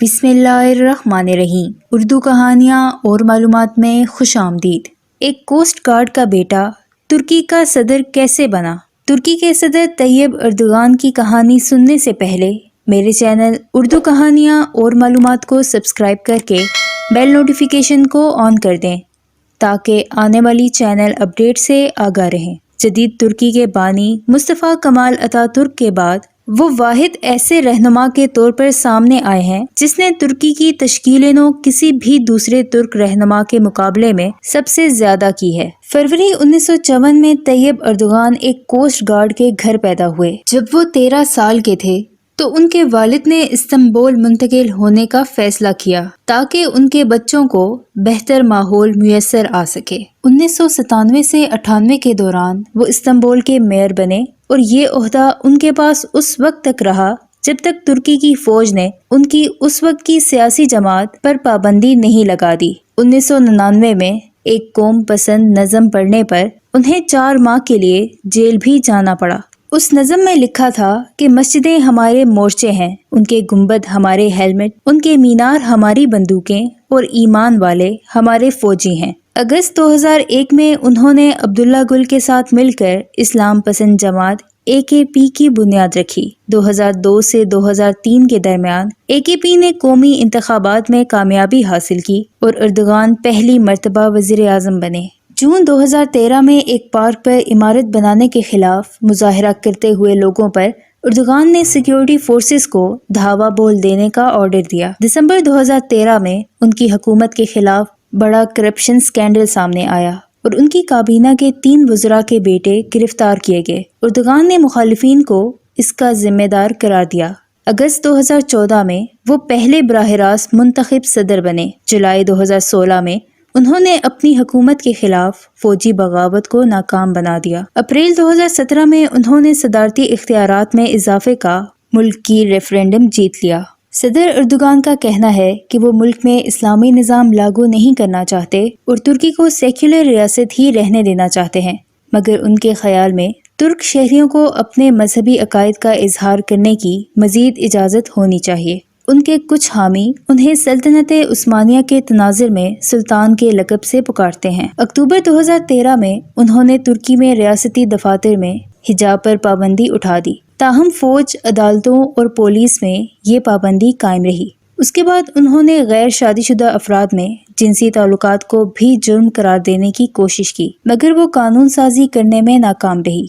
बिस्मिल्लाहिर्रहमानिर्रहीम। उर्दू कहानियाँ और मालूमात में खुश आमदीद। एक कोस्ट गार्ड का बेटा तुर्की का सदर कैसे बना। तुर्की के सदर तैयब अर्दोगान की कहानी सुनने से पहले मेरे चैनल उर्दू कहानियाँ और मालूमात को सब्सक्राइब करके बेल नोटिफिकेशन को ऑन कर दें ताकि आने वाली चैनल अपडेट से आगाह रहें। जदीद तुर्की के बानी मुस्तफ़ा कमाल अतातुर्क के बाद वो वाहिद ऐसे रहनुमा के तौर पर सामने आए हैं जिसने तुर्की की तश्कील नौ किसी भी दूसरे तुर्क रहनुमा के मुकाबले में सबसे ज्यादा की है। फरवरी 1954 में तैयब अर्दोगान एक कोस्ट गार्ड के घर पैदा हुए। जब वो 13 साल के थे तो उनके वालिद ने इस्तांबुल मुंतकिल होने का फैसला किया ताकि उनके बच्चों को बेहतर माहौल मुयस्सर आ सके। 1997 से 98 के दौरान वो इस्तांबुल के मेयर बने और ये ओहदा उनके पास उस वक्त तक रहा जब तक तुर्की की फौज ने उनकी उस वक्त की सियासी जमात पर पाबंदी नहीं लगा दी। 1999 में एक कौम पसंद नज़म पढ़ने पर उन्हें 4 माह के लिए जेल भी जाना पड़ा। उस नज़म में लिखा था कि मस्जिदें हमारे मोर्चे हैं, उनके गुंबद हमारे हेलमेट, उनके मीनार हमारी बंदूकें और ईमान वाले हमारे फौजी हैं। अगस्त 2001 में उन्होंने अब्दुल्ला गुल के साथ मिलकर इस्लाम पसंद जमात AKP की बुनियाद रखी। 2002 से 2003 के दरमियान AKP ने कौमी इंतखाबात में कामयाबी हासिल की और अर्दोगान पहली मर्तबा वज़ीर आज़म बने। जून 2013 में एक पार्क पर इमारत बनाने के खिलाफ मुजाहरा करते हुए लोगों पर अर्दोगान ने सिक्योरिटी फोर्सेस को धावा बोल देने का ऑर्डर दिया। दिसंबर 2013 में उनकी हुकूमत के खिलाफ बड़ा करप्शन स्कैंडल सामने आया और उनकी काबीना के 3 वज़रा के बेटे गिरफ्तार किए गए। अर्दोगान ने मुखालिफिन को इसका जिम्मेदार करार दिया। अगस्त 2014 में वो पहले बराह रास्त मुंतखब सदर बने। जुलाई 2016 में उन्होंने अपनी हुकूमत के खिलाफ फौजी बगावत को नाकाम बना दिया। अप्रैल 2017 में उन्होंने सदारती इख्तियारात में इजाफे का मुल्क की रेफरेंडम जीत लिया। सदर अर्दोगान का कहना है कि वो मुल्क में इस्लामी निज़ाम लागू नहीं करना चाहते और तुर्की को सेक्युलर रियासत ही रहने देना चाहते हैं, मगर उनके ख्याल में तुर्क शहरियों को अपने मजहबी अकायद का इजहार करने की मजीद इजाज़त होनी चाहिए। उनके कुछ हामी उन्हें सल्तनत उस्मानिया के तनाज़ुर में सुल्तान के लक़ब से पुकारते हैं। अक्टूबर 2013 में उन्होंने तुर्की में रियासती दफातर में हिजाब पर पाबंदी उठा दी। ताहम फौज, अदालतों और पुलिस में ये पाबंदी कायम रही। उसके बाद उन्होंने गैर शादीशुदा अफराद में जिनसी ताल्लुकात को भी जुर्म करार देने की कोशिश की, मगर वो कानून साजी करने में नाकाम रही।